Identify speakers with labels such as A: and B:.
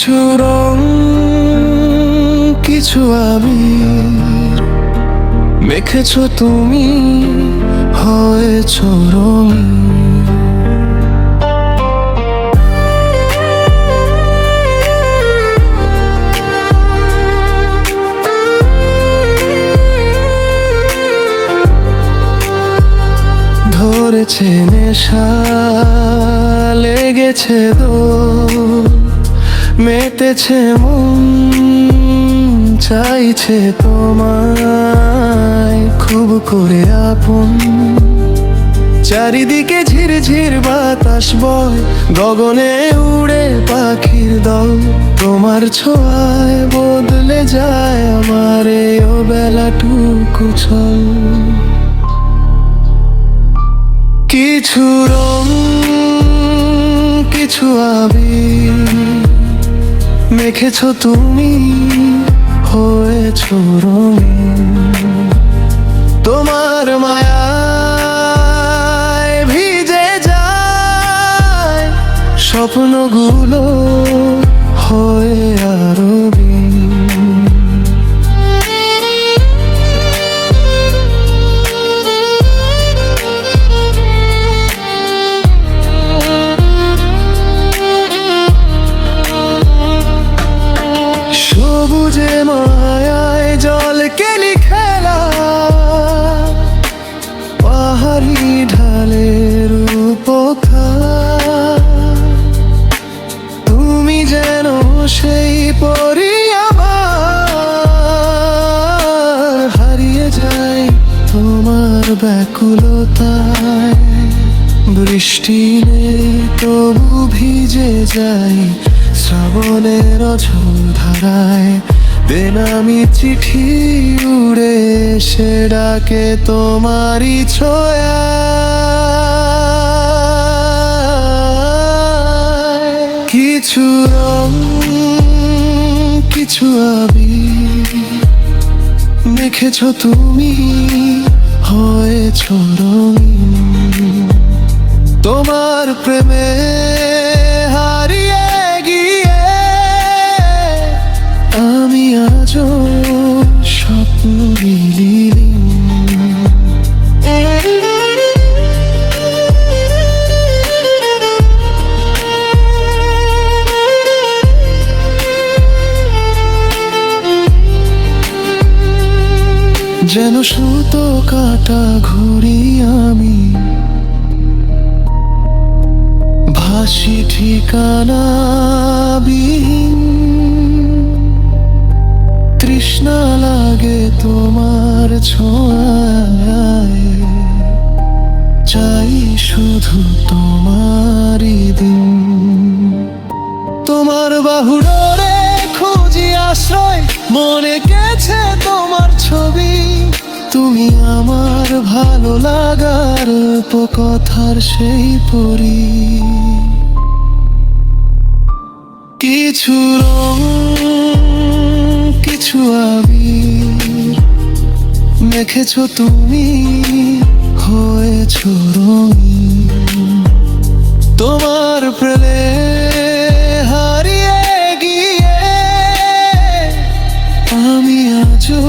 A: কিছু রং, কিছু আবির মেখেছো তুমি, হয়েছো রঙিন। ধরেছে নেশা, লেগেছে দোল, মেতেছে মন, চাইছে তোমায় খুব করে আপন। চারিদিকে ঝিরঝির বাতাস বয়, গগনে উড়ে পাখির দল। তোমার ছোঁয়ায় বদলে যায় আমার এই বেলাটুকু ছল। কিছু রং, কিছু আবির মেখেছো তুমি, হয়েছো রঙিন। তোমার মায়ায় ভিজে যায় স্বপ্নগুলো, হয়ে আরো দিন। সবুজে মায়ায় জল কেলি খেলা, পাহাড়ি ঢালের উপকার। তুমি যেন সেই পরি, আবার হারিয়ে যাই তোমার ব্যাকুলতায়। বৃষ্টি নেই তবু ভিজে যাই শ্রাবণের অঝোর ধারায়। বেনামি চিঠি উড়ে সে ডাকে তোমারই ছোঁয়ায়। কিছু রং, কিছু আবির মেখেছো তুমি, হয়েছো রঙিন। তোমার প্রেমে হারিয়ে গিয়ে আমি আজও স্বপ্ন বিলীন। যেন সুতো কাটা ঘুরি আমি, ভাসি ঠিকানা বিহীন। তৃষ্ণা লাগে তোমার ছোঁয়ায়, চাই শুধু তোমারই দিন। তোমার বাহু ডোরে খুঁজি আশ্রয়, মনে গেছে তোমার ছবি। তুমি আমার ভালো লাগার উপকথার সেই পরী। কিছু রং, কিছু আবির মেখেছো তুমি, হয়েছো রঙিন। তোমার প্রেমে হারিয়ে গিয়ে আমি আজও